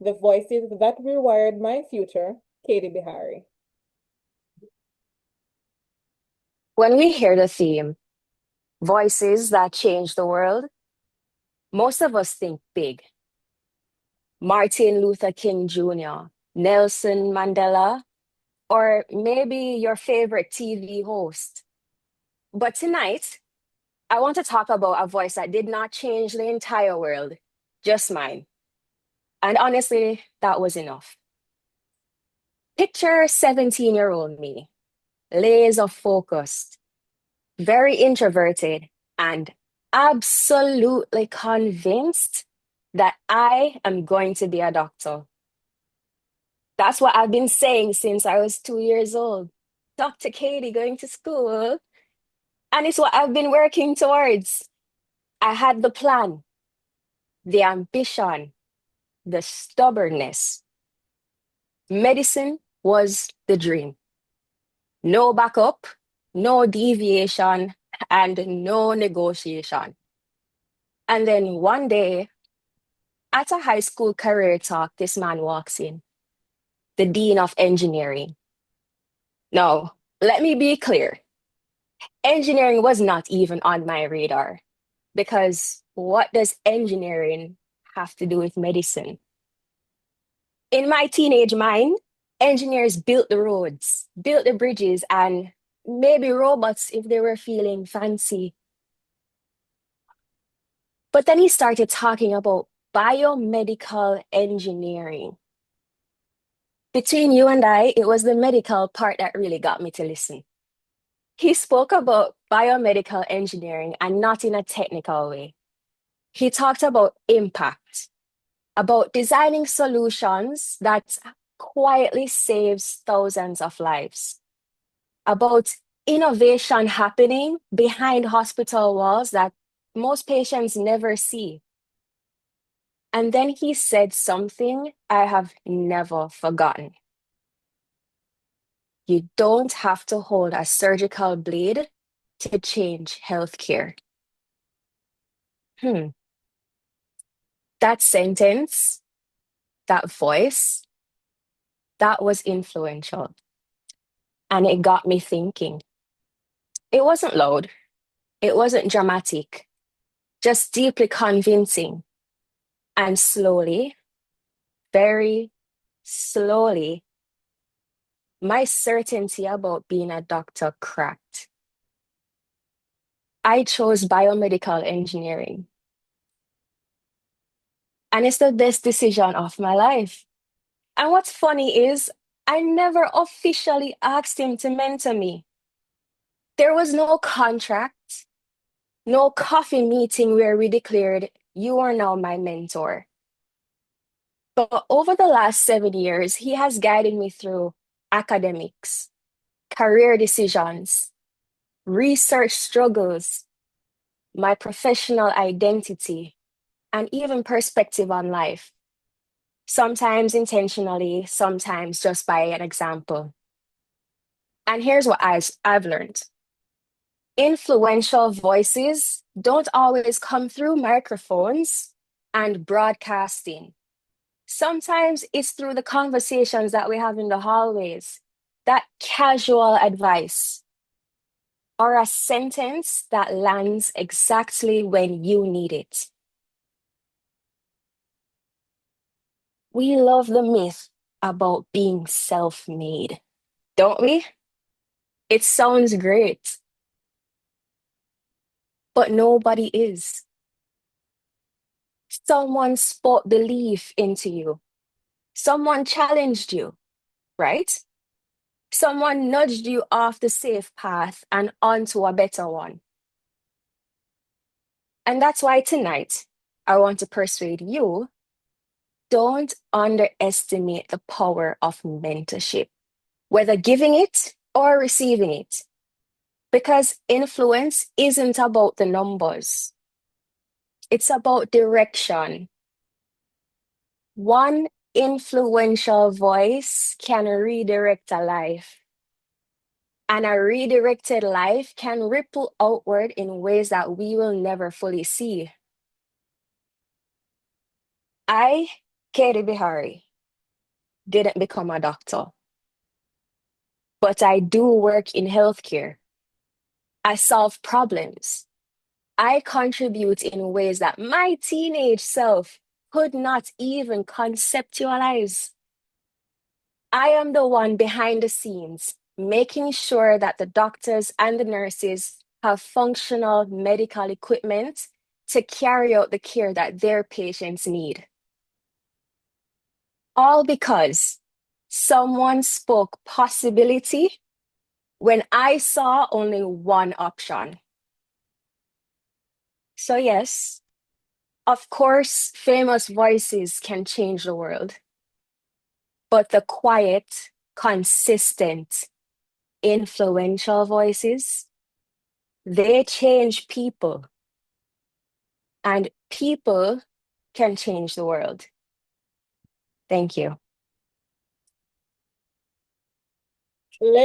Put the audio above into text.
the voices that rewired my future, Cady Beharie. When we hear the theme, voices that change the world, most of us think big. Martin Luther King Jr., Nelson Mandela, or maybe your favorite TV host. But tonight, I want to talk about a voice that did not change the entire world, just mine. And honestly, that was enough. Picture 17-year-old me, laser focused, very introverted, and absolutely convinced that I am going to be a doctor. That's what I've been saying since I was 2 years old. Dr. Cady going to school. And it's what I've been working towards. I had the plan, the ambition, the stubbornness. Medicine was the dream. No backup, no deviation, and no negotiation. And then one day, at a high school career talk, this man walks in, the dean of engineering. Now, let me be clear. Engineering was not even on my radar because what does engineering have to do with medicine? In my teenage mind, engineers built the roads, built the bridges, and maybe robots if they were feeling fancy. But then he started talking about biomedical engineering. Between you and I, it was the medical part that really got me to listen. He spoke about biomedical engineering and not in a technical way. He talked about impact, about designing solutions that quietly saves thousands of lives, about innovation happening behind hospital walls that most patients never see. And then he said something I have never forgotten. You don't have to hold a surgical blade to change healthcare. Hmm. That sentence, that voice, that was influential. And it got me thinking. It wasn't loud, it wasn't dramatic, just deeply convincing. And slowly, very slowly, my certainty about being a doctor cracked. I chose biomedical engineering, and it's the best decision of my life. And what's funny is, I never officially asked him to mentor me. There was no contract, no coffee meeting where we declared, you are now my mentor. But over the last 7 years, he has guided me through academics, career decisions, research struggles, my professional identity, and even perspective on life. Sometimes intentionally, sometimes just by an example. And here's what I've learned. Influential voices don't always come through microphones and broadcasting. Sometimes it's through the conversations that we have in the hallways, that casual advice, or a sentence that lands exactly when you need it. We love the myth about being self-made, don't we? It sounds great, but nobody is. Someone spoke belief into you. Someone challenged you, right? Someone nudged you off the safe path and onto a better one. And that's why tonight, I want to persuade you, don't underestimate the power of mentorship, whether giving it or receiving it. Because influence isn't about the numbers, it's about direction. One influential voice can redirect a life, and a redirected life can ripple outward in ways that we will never fully see. I Cady Beharie didn't become a doctor, but I do work in healthcare. I solve problems. I contribute in ways that my teenage self could not even conceptualize. I am the one behind the scenes, making sure that the doctors and the nurses have functional medical equipment to carry out the care that their patients need. All because someone spoke possibility when I saw only one option. So, yes, of course, famous voices can change the world, but the quiet, consistent, influential voices, they change people, and people can change the world. Thank you.